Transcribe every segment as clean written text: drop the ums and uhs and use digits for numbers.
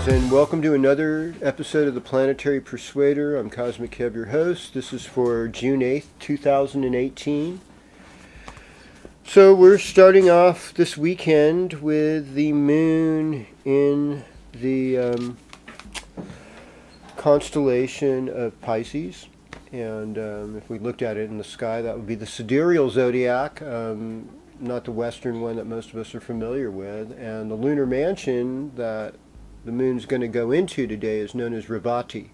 Greetings and welcome to another episode of the Planetary Persuader. I'm Cosmic Kev, your host. This is for June 8th, 2018. So we're starting off this weekend with the moon in the constellation of Pisces. And if we looked at it in the sky, that would be the sidereal zodiac, not the Western one that most of us are familiar with. And the lunar mansion that the moon's going to go into today is known as Revati.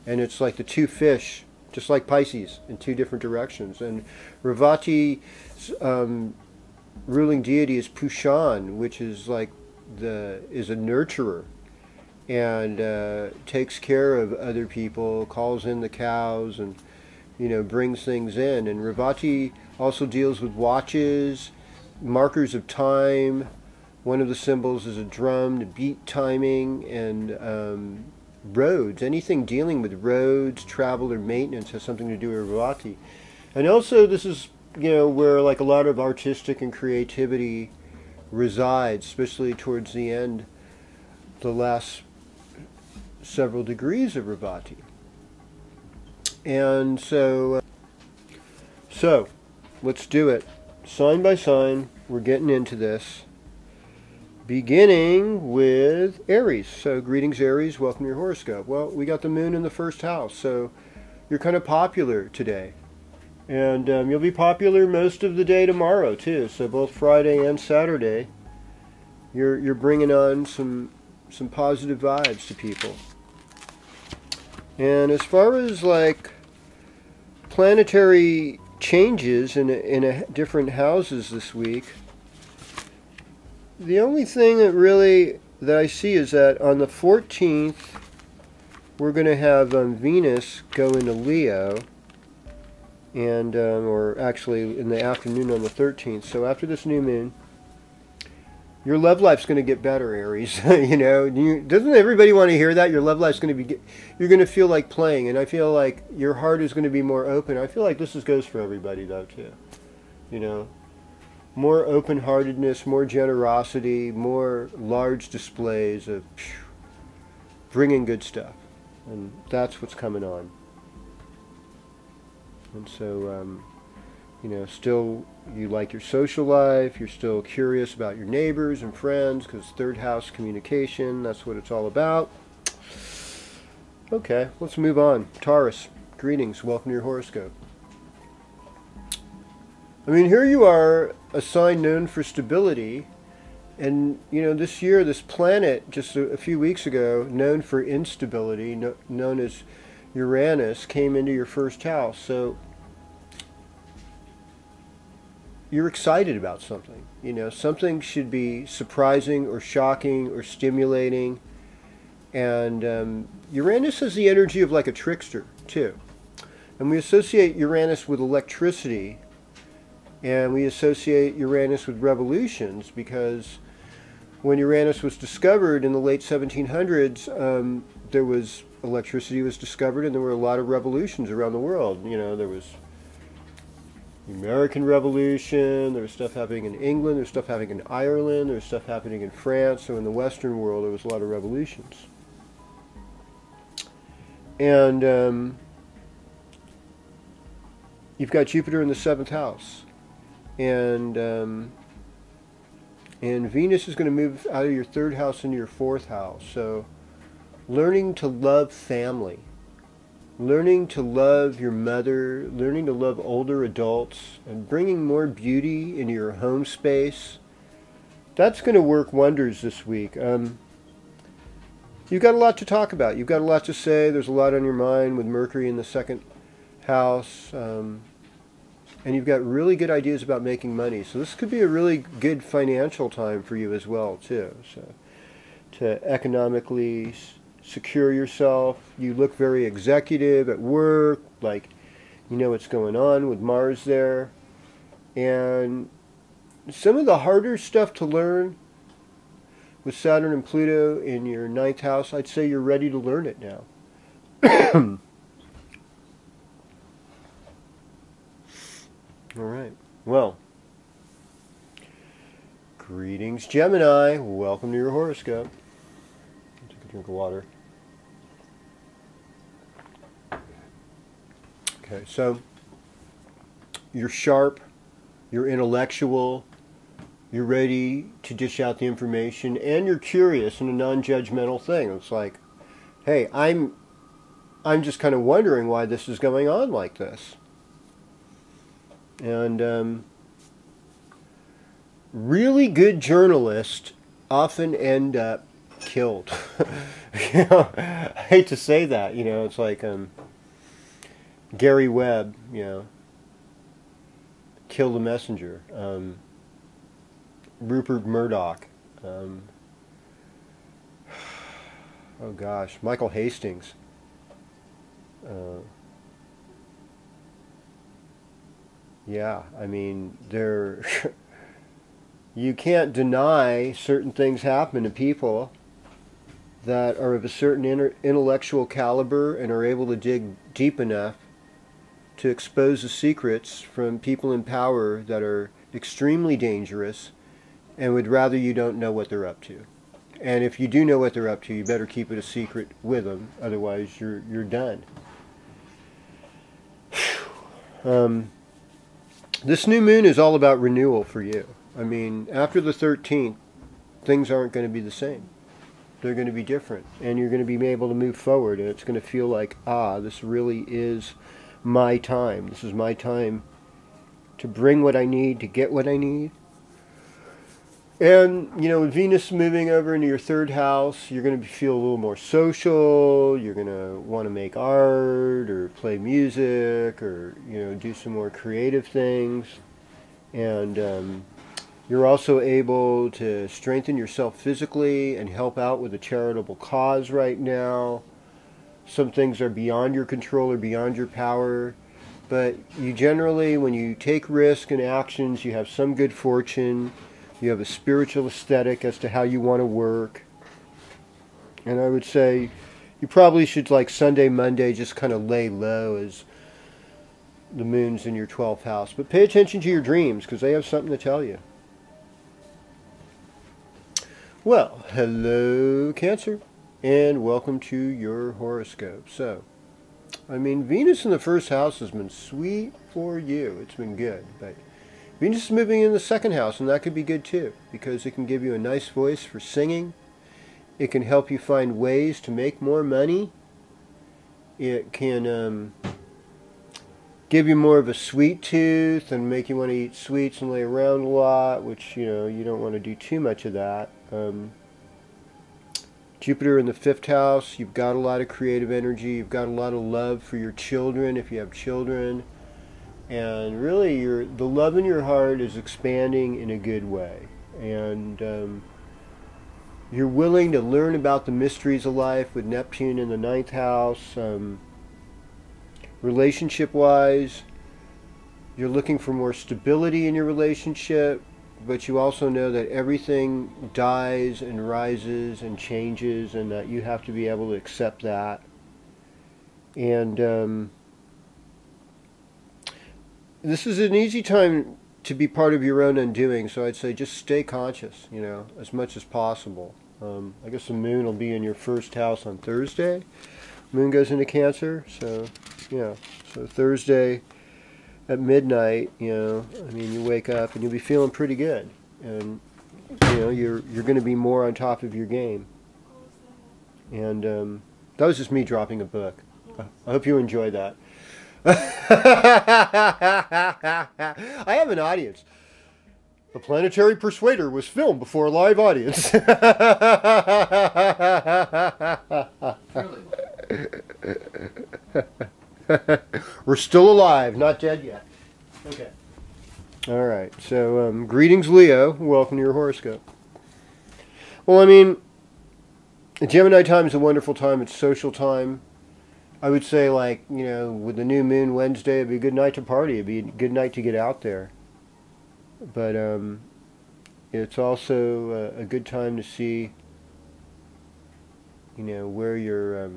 And it's like the two fish, just like Pisces, in two different directions. And Revati's ruling deity is Pushan, which is like is a nurturer and takes care of other people, calls in the cows, and brings things in. And Revati also deals with watches, markers of time. One of the symbols is a drum to beat timing, and roads. Anything dealing with roads, travel, or maintenance has something to do with Revati. And also this is, where like a lot of artistic and creativity resides, especially towards the end, the last several degrees of Revati. And so let's do it. Sign by sign, we're getting into this. Beginning with Aries. So greetings Aries, welcome to your horoscope. Well, we got the moon in the first house, so you're kind of popular today. And you'll be popular most of the day tomorrow too. So both Friday and Saturday, you're bringing on some positive vibes to people. And as far as like planetary changes in different houses this week, the only thing that I see is that on the 14th, we're going to have Venus go into Leo, and or actually in the afternoon on the 13th. So after this new moon, your love life's going to get better, Aries. Doesn't everybody want to hear that? Your love life's going to be, you're going to feel like playing, and I feel like your heart is going to be more open. I feel like this goes for everybody though too. More open-heartedness, more generosity, more large displays of bringing good stuff. And that's what's coming on. And so, still you like your social life, you're still curious about your neighbors and friends, because third house communication, that's what it's all about. Okay, let's move on. Taurus, greetings, welcome to your horoscope. I mean, here you are, a sign known for stability, and this year, this planet just a few weeks ago, known for instability, known as Uranus, came into your first house. So you're excited about something. Something should be surprising or shocking or stimulating. And Uranus has the energy of like a trickster too, and we associate Uranus with electricity. And we associate Uranus with revolutions, because when Uranus was discovered in the late 1700s, there was electricity was discovered, and there were a lot of revolutions around the world. There was the American Revolution, there was stuff happening in England, there was stuff happening in Ireland, there was stuff happening in France. So in the Western world, there was a lot of revolutions. And you've got Jupiter in the 7th house. And Venus is going to move out of your 3rd house into your 4th house. So learning to love family, learning to love your mother, learning to love older adults, and bringing more beauty into your home space, that's going to work wonders this week. You've got a lot to talk about. You've got a lot to say. There's a lot on your mind with Mercury in the 2nd house. And you've got really good ideas about making money. So this could be a really good financial time for you as well, too. So to economically secure yourself. You look very executive at work, like you know what's going on with Mars there. And some of the harder stuff to learn with Saturn and Pluto in your 9th house, I'd say you're ready to learn it now. All right. Well, greetings, Gemini. Welcome to your horoscope. Take a Drink of water. Okay, so you're sharp, you're intellectual, you're ready to dish out the information, and you're curious in a non-judgmental thing. It's like, hey, I'm just kind of wondering why this is going on like this. And really good journalists often end up killed. You know, I hate to say that. You know, it's like Gary Webb. You know, killed a messenger. Rupert Murdoch. Oh gosh, Michael Hastings. Yeah, I mean, you can't deny certain things happen to people that are of a certain intellectual caliber and are able to dig deep enough to expose the secrets from people in power that are extremely dangerous and would rather you don't know what they're up to. And if you do know what they're up to, you better keep it a secret with them, otherwise you're done. This new moon is all about renewal for you. I mean, after the 13th, things aren't going to be the same. They're going to be different. And you're going to be able to move forward. And it's going to feel like, this really is my time. This is my time to bring what I need, to get what I need. And, you know, with Venus moving over into your third house, you're going to feel a little more social. You're going to want to make art or play music or, you know, do some more creative things. And you're also able to strengthen yourself physically and help out with a charitable cause right now. Some things are beyond your control or beyond your power. But you generally, when you take risk and actions, you have some good fortune. You have a spiritual aesthetic as to how you want to work. And I would say you probably should, like Sunday, Monday, just kind of lay low as the moon's in your 12th house. But pay attention to your dreams, because they have something to tell you. Well, hello Cancer, and welcome to your horoscope. So, I mean, Venus in the first house has been sweet for you. It's been good, but Venus is moving in the second house, and that could be good too, because it can give you a nice voice for singing. It can help you find ways to make more money. It can give you more of a sweet tooth and make you want to eat sweets and lay around a lot, which, you know, you don't want to do too much of that. Jupiter in the 5th house, you've got a lot of creative energy. You've got a lot of love for your children if you have children. And really, the love in your heart is expanding in a good way. And you're willing to learn about the mysteries of life with Neptune in the 9th house. Relationship-wise, you're looking for more stability in your relationship, but you also know that everything dies and rises and changes, and that you have to be able to accept that. And this is an easy time to be part of your own undoing, so I'd say just stay conscious, you know, as much as possible. I guess the moon will be in your first house on Thursday. Moon goes into Cancer, so, yeah. So Thursday at midnight, you know, I mean, you wake up and you'll be feeling pretty good. And, you know, you're going to be more on top of your game. And that was just me dropping a book. I hope you enjoyed that. I have an audience. The Planetary Persuader was filmed before a live audience. We're still alive, not dead yet. Okay. All right. So, greetings, Leo. Welcome to your horoscope. Well, I mean, Gemini time is a wonderful time. It's social time. I would say, like, you know, with the new moon Wednesday, it'd be a good night to party. It'd be a good night to get out there. But it's also a good time to see, you know, where you're,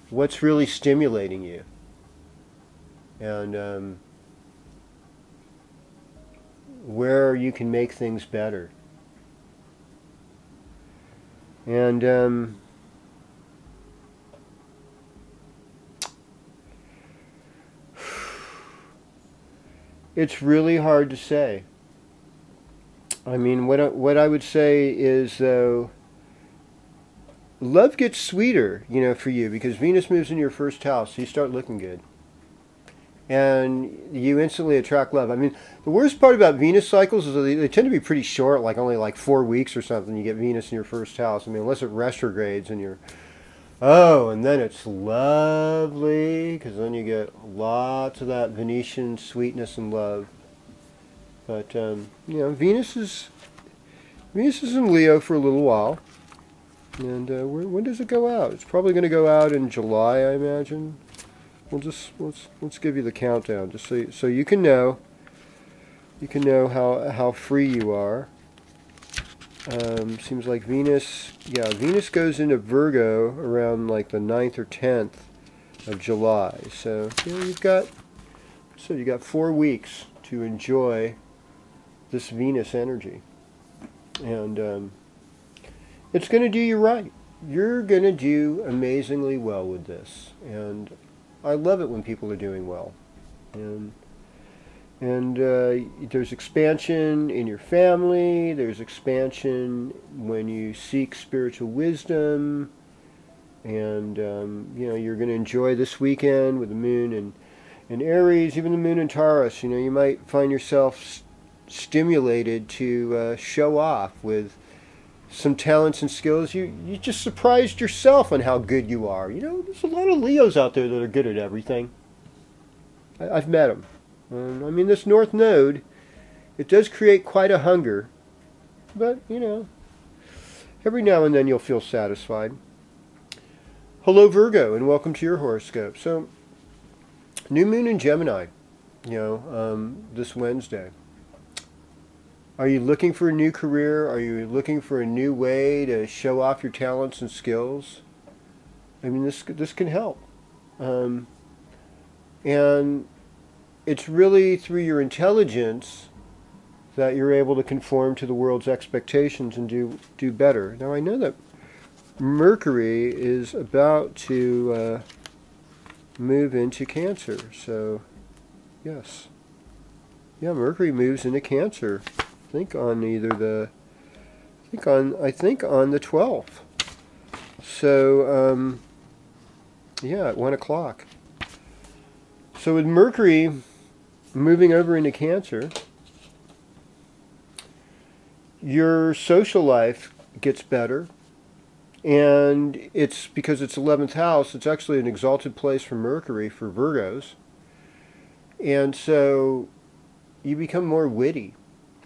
what's really stimulating you. And where you can make things better. And it's really hard to say. I mean, what I would say is, though, love gets sweeter, for you, because Venus moves in your first house, so you start looking good. And you instantly attract love. I mean, the worst part about Venus cycles is they tend to be pretty short, like only like 4 weeks or something. You get Venus in your first house. I mean, unless it retrogrades and you're, and then it's lovely, because then you get lots of that Venetian sweetness and love. But, Venus is in Leo for a little while. And when does it go out? It's probably going to go out in July, I imagine. Let's give you the countdown, just so you can know. You can know how free you are. Seems like Venus goes into Virgo around like the 9th or 10th of July. So you got 4 weeks to enjoy this Venus energy, and it's going to do you right. You're going to do amazingly well with this, and I love it when people are doing well. And there's expansion in your family. There's expansion when you seek spiritual wisdom. And, you're going to enjoy this weekend with the moon in Aries, even the moon in Taurus. You might find yourself stimulated to show off with some talents and skills. You just surprised yourself on how good you are. There's a lot of Leos out there that are good at everything. I've met them. I mean, this North Node, it does create quite a hunger. But, every now and then you'll feel satisfied. Hello, Virgo, and welcome to your horoscope. So, new moon in Gemini, this Wednesday. Are you looking for a new career? Are you looking for a new way to show off your talents and skills? I mean, this can help. And it's really through your intelligence that you're able to conform to the world's expectations and do better. Now, I know that Mercury is about to move into Cancer. So, yes. Yeah, Mercury moves into Cancer. I think on the 12th. So, at 1 o'clock. So with Mercury moving over into Cancer, your social life gets better. And it's because it's 11th house, it's actually an exalted place for Mercury, for Virgos. And so you become more witty.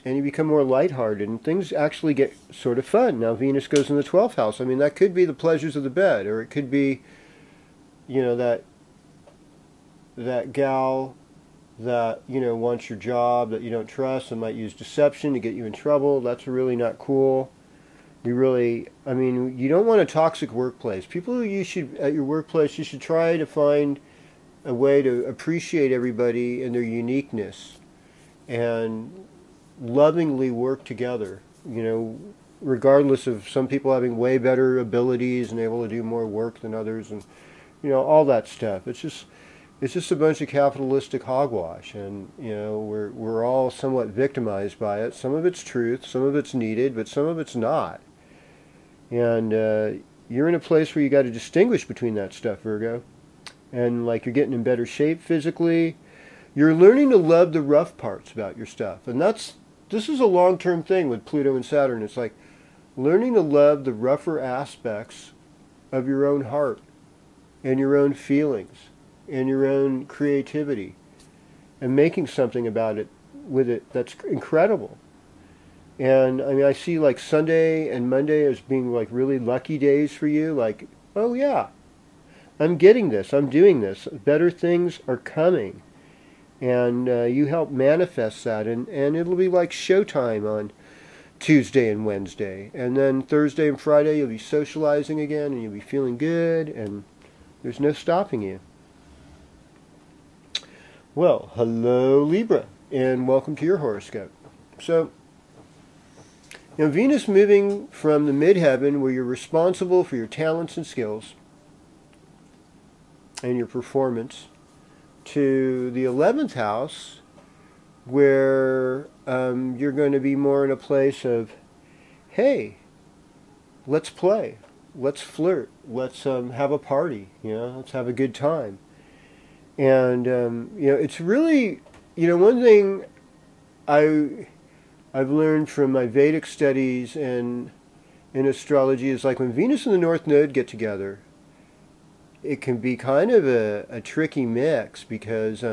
And you become more lighthearted, and things actually get sort of fun. Now Venus goes in the 12th house. I mean, that could be the pleasures of the bed, or it could be, that gal that, wants your job that you don't trust and might use deception to get you in trouble. That's really not cool. You don't want a toxic workplace. People at your workplace, you should try to find a way to appreciate everybody and their uniqueness, and lovingly work together, regardless of some people having way better abilities and able to do more work than others, and all that stuff. It's just a bunch of capitalistic hogwash, and we're all somewhat victimized by it. Some of it's truth, some of it's needed, but some of it's not. And you're in a place where you got to distinguish between that stuff, Virgo, and like you're getting in better shape physically. You're learning to love the rough parts about your stuff, and this is a long-term thing with Pluto and Saturn. It's like learning to love the rougher aspects of your own heart and your own feelings and your own creativity, and making something about it with it that's incredible. And I mean, I see like Sunday and Monday as being like really lucky days for you. Like, oh yeah, I'm getting this, I'm doing this, better things are coming. And you help manifest that, and it'll be like showtime on Tuesday and Wednesday. And then Thursday and Friday you'll be socializing again, and you'll be feeling good, and there's no stopping you. Well, hello Libra, and welcome to your horoscope. So, Now, Venus moving from the midheaven, where you're responsible for your talents and skills and your performance, to the 11th house, where you're going to be more in a place of, hey, let's play, let's flirt, let's have a party, let's have a good time. And it's really, one thing I've learned from my Vedic studies and in astrology is, like, when Venus and the North Node get together, it can be kind of a tricky mix, because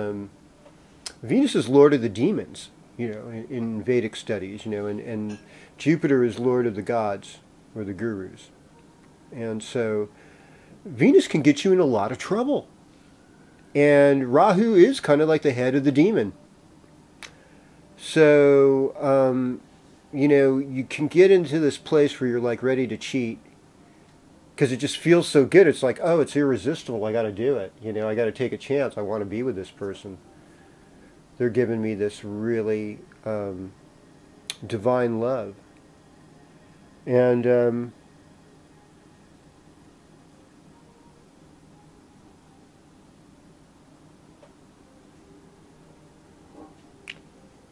Venus is lord of the demons, in Vedic studies, and Jupiter is lord of the gods, or the gurus. And so Venus can get you in a lot of trouble. And Rahu is kind of like the head of the demon. So, you can get into this place where you're, like, ready to cheat, because it just feels so good. It's like, oh, it's irresistible. I got to do it. I got to take a chance. I want to be with this person. They're giving me this really divine love. And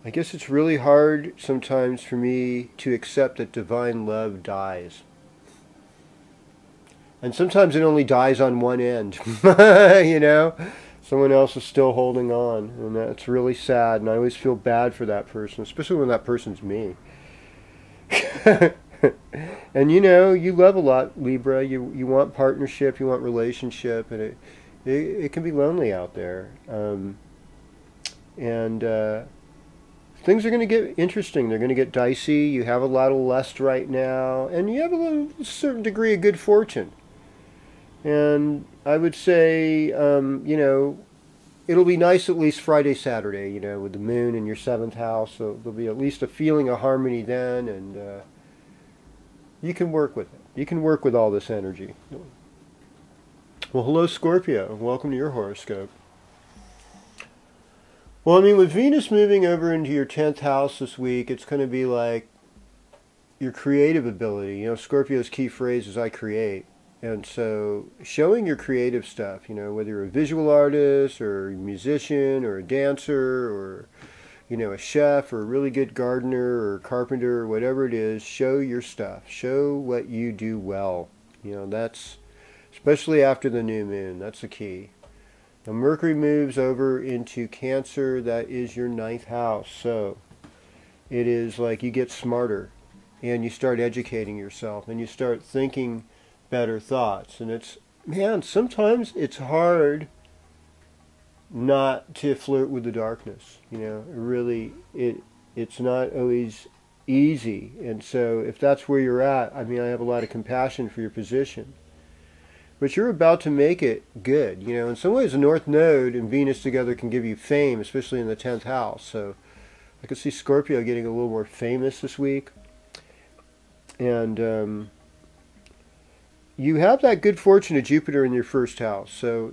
I guess it's really hard sometimes for me to accept that divine love dies. And sometimes it only dies on one end, Someone else is still holding on, and that's really sad, and I always feel bad for that person, especially when that person's me. And you love a lot, Libra. You want partnership, you want relationship, and it can be lonely out there. Things are going to get interesting. They're going to get dicey. You have a lot of lust right now, and you have a certain degree of good fortune. And I would say, it'll be nice at least Friday, Saturday, with the moon in your 7th house. So there'll be at least a feeling of harmony then, and you can work with it. You can work with all this energy. Well, hello, Scorpio. Welcome to your horoscope. Well, with Venus moving over into your 10th house this week, it's going to be like your creative ability. Scorpio's key phrase is, I create. And so showing your creative stuff, whether you're a visual artist or a musician or a dancer or, a chef or a really good gardener or carpenter or whatever it is, show your stuff. Show what you do well. That's, especially after the new moon, that's the key. Now, Mercury moves over into Cancer. That is your 9th house. So it is like you get smarter and you start educating yourself and you start thinking better thoughts. And it's, man, sometimes it's hard not to flirt with the darkness. It's not always easy. And so if that's where you're at, I have a lot of compassion for your position. But you're about to make it good. In some ways, the North Node and Venus together can give you fame, especially in the 10th house. So I could see Scorpio getting a little more famous this week. And you have that good fortune of Jupiter in your 1st house. So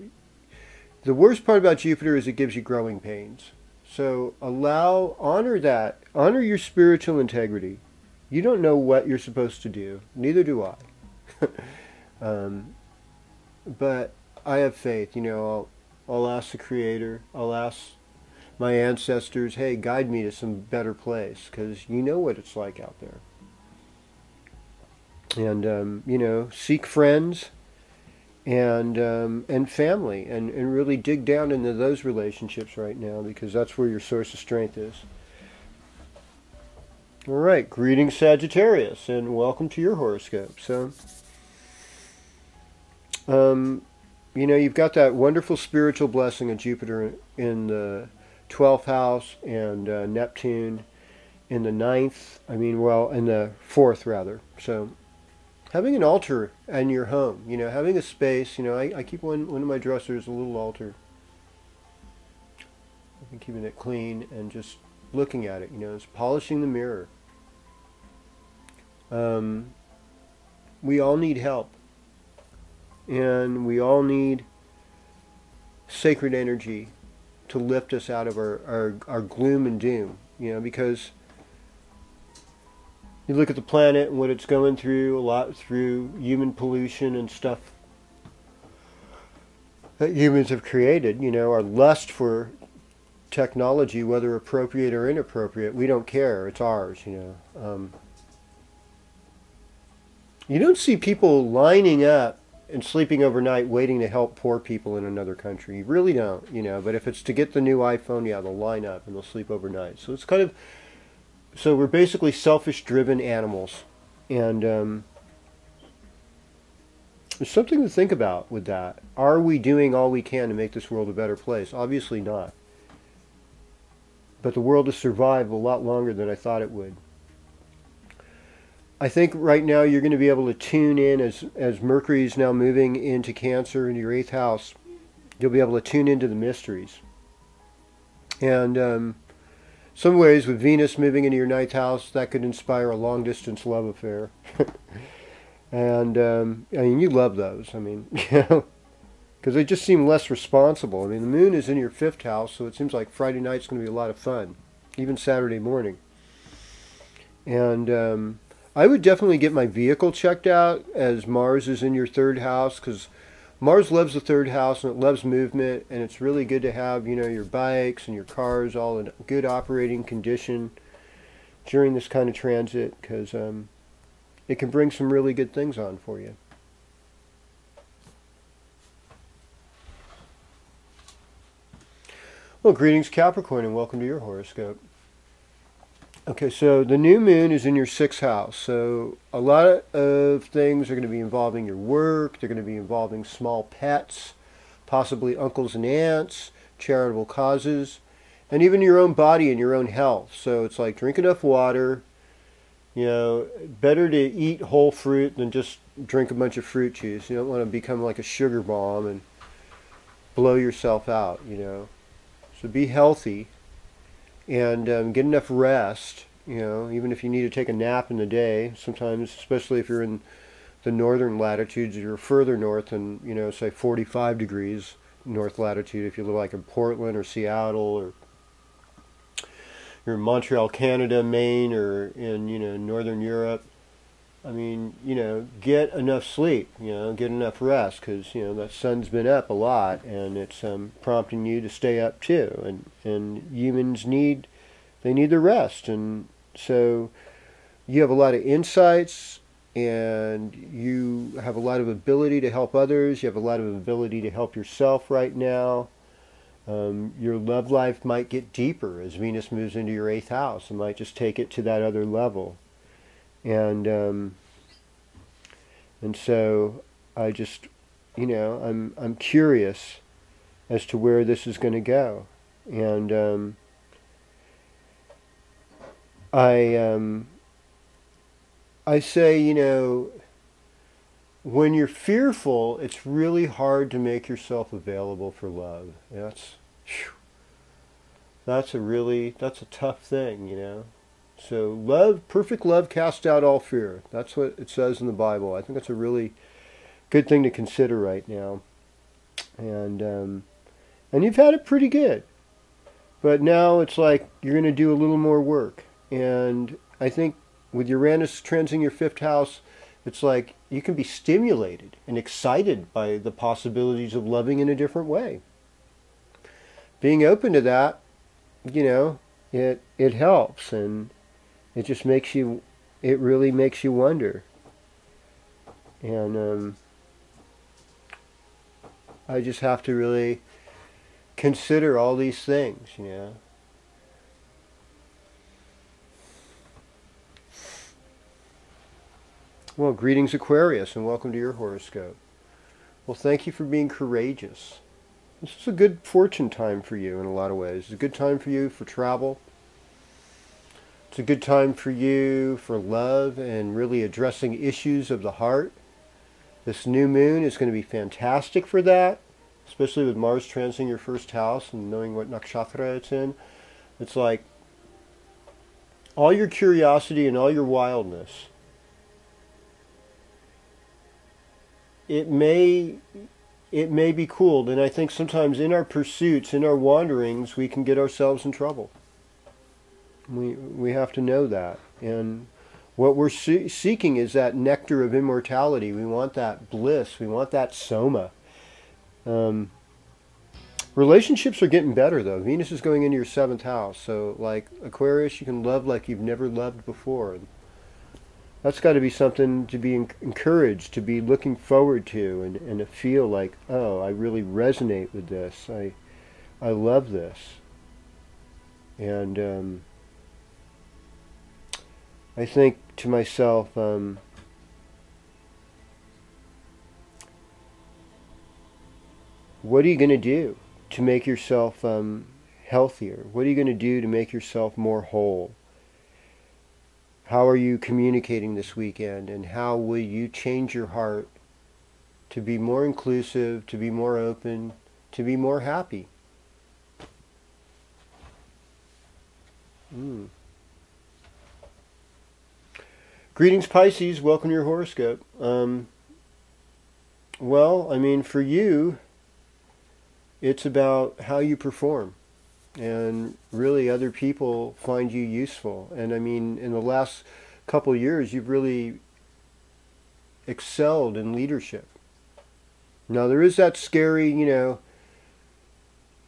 the worst part about Jupiter is it gives you growing pains. So honor that. Honor your spiritual integrity. You don't know what you're supposed to do. Neither do I. But I have faith. I'll ask the Creator. I'll ask my ancestors, hey, guide me to some better place, because you know what it's like out there. And seek friends and family, and really dig down into those relationships right now, because that's where your source of strength is. All right, greetings, Sagittarius, and welcome to your horoscope. So, you've got that wonderful spiritual blessing of Jupiter in the 12th house and Neptune in the 9th. In the 4th, rather. So, having an altar in your home, having a space, I keep one of my dressers, a little altar. I've been keeping it clean and just looking at it, it's polishing the mirror. We all need help. And we all need sacred energy to lift us out of our gloom and doom, because You look at the planet and what it's going through, a lot through human pollution and stuff that humans have created, you know, our lust for technology, whether appropriate or inappropriate, we don't care, it's ours, you know. You don't see people lining up and sleeping overnight waiting to help poor people in another country. You really don't, you know, but if it's to get the new iPhone, yeah, they'll line up and they'll sleep overnight. So it's kind of, so we're basically selfish-driven animals, and there's something to think about with that. Are we doing all we can to make this world a better place? Obviously not. But the world has survived a lot longer than I thought it would. I think right now you're going to be able to tune in as Mercury is now moving into Cancer, into your 8th house. You'll be able to tune into the mysteries. And some ways with Venus moving into your 9th house, that could inspire a long-distance love affair. And, I mean, you love those. I mean, you know, because they just seem less responsible. I mean, the moon is in your 5th house, so it seems like Friday night's going to be a lot of fun, even Saturday morning. And I would definitely get my vehicle checked out as Mars is in your 3rd house, because Mars loves the 3rd house and it loves movement, and it's really good to have, you know, your bikes and your cars all in good operating condition during this kind of transit, because it can bring some really good things on for you. Well, greetings Capricorn, and welcome to your horoscope. Okay, so the new moon is in your 6th house, so a lot of things are going to be involving your work. They're going to be involving small pets, possibly uncles and aunts, charitable causes, and even your own body and your own health. So it's like drink enough water, you know, better to eat whole fruit than just drink a bunch of fruit juice. You don't want to become like a sugar bomb and blow yourself out, you know. So be healthy. And get enough rest, you know, even if you need to take a nap in the day. Sometimes, especially if you're in the northern latitudes, you're further north than, you know, say 45 degrees north latitude. If you live like in Portland or Seattle, or you're in Montreal, Canada, Maine, or in, you know, Northern Europe. I mean, you know, get enough sleep, you know, get enough rest, because, you know, that sun's been up a lot, and it's prompting you to stay up too. And humans need the rest. And so you have a lot of insights, and you have a lot of ability to help others. You have a lot of ability to help yourself right now. Your love life might get deeper as Venus moves into your 8th house. It might just take it to that other level. And so I just, you know, I'm curious as to where this is going to go. And I say, you know, when you're fearful, it's really hard to make yourself available for love. That's a tough thing, you know. So love, perfect love casts out all fear. That's what it says in the Bible. I think that's a really good thing to consider right now. And you've had it pretty good. But now it's like you're going to do a little more work. And I think with Uranus transing your 5th house, it's like you can be stimulated and excited by the possibilities of loving in a different way. Being open to that, you know, it helps, and it just makes you, it really makes you wonder. And I just have to really consider all these things, you know. Well, greetings Aquarius, and welcome to your horoscope. Well, thank you for being courageous. This is a good fortune time for you in a lot of ways. It's a good time for you for travel. It's a good time for you for love and really addressing issues of the heart. This new moon is going to be fantastic for that, especially with Mars transing your 1st house and knowing what nakshatra it's in. It's like all your curiosity and all your wildness. It may be cooled, and I think sometimes in our pursuits, in our wanderings, we can get ourselves in trouble. We have to know that. And What we're seeking is that nectar of immortality. We want that bliss. We want that soma. Relationships are getting better, though. Venus is going into your 7th house. So, like Aquarius, you can love like you've never loved before. And that's got to be something to be encouraged, to be looking forward to, and to feel like, oh, I really resonate with this. I love this. And I think to myself, what are you going to do to make yourself healthier? What are you going to do to make yourself more whole? How are you communicating this weekend? And how will you change your heart to be more inclusive, to be more open, to be more happy? Greetings, Pisces. Welcome to your horoscope. Well, I mean, for you, it's about how you perform. And really other people find you useful. And I mean, in the last couple of years, you've really excelled in leadership. Now, there is that scary,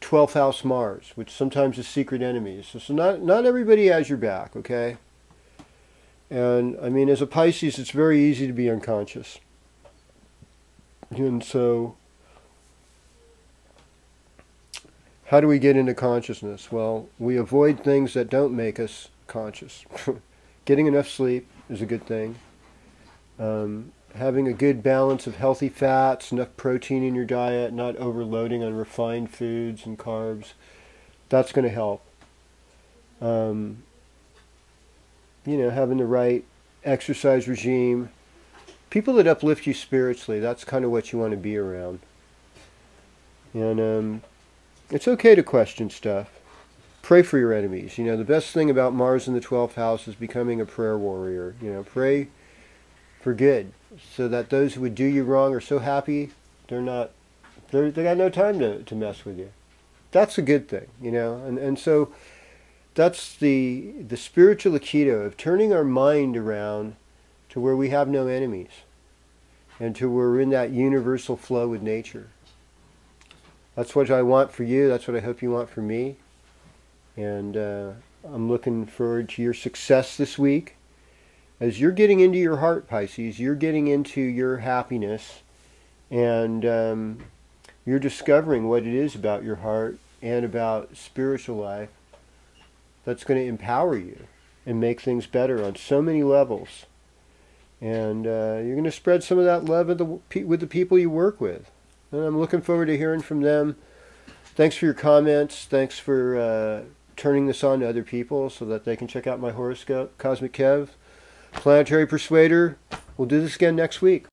12th house Mars, which sometimes is secret enemies. So not everybody has your back, okay? And I mean, as a Pisces, it's very easy to be unconscious. And so, how do we get into consciousness? Well, we avoid things that don't make us conscious. Getting enough sleep is a good thing. Having a good balance of healthy fats, enough protein in your diet, not overloading on refined foods and carbs, that's going to help. Having the right exercise regime. People that uplift you spiritually, that's kind of what you want to be around. And it's okay to question stuff. Pray for your enemies. The best thing about Mars in the 12th house is becoming a prayer warrior. Pray for good, so that those who would do you wrong are so happy they got no time to mess with you. That's a good thing, and so that's the spiritual aikido of turning our mind around to where we have no enemies, and to where we're in that universal flow with nature. That's what I want for you. That's what I hope you want for me. And I'm looking forward to your success this week. As you're getting into your heart, Pisces, you're getting into your happiness. And you're discovering what it is about your heart and about spiritual life that's going to empower you and make things better on so many levels. And you're going to spread some of that love with the people you work with. And I'm looking forward to hearing from them. Thanks for your comments. Thanks for turning this on to other people so that they can check out my horoscope. Cosmic Kev, Planetary Persuader. We'll do this again next week.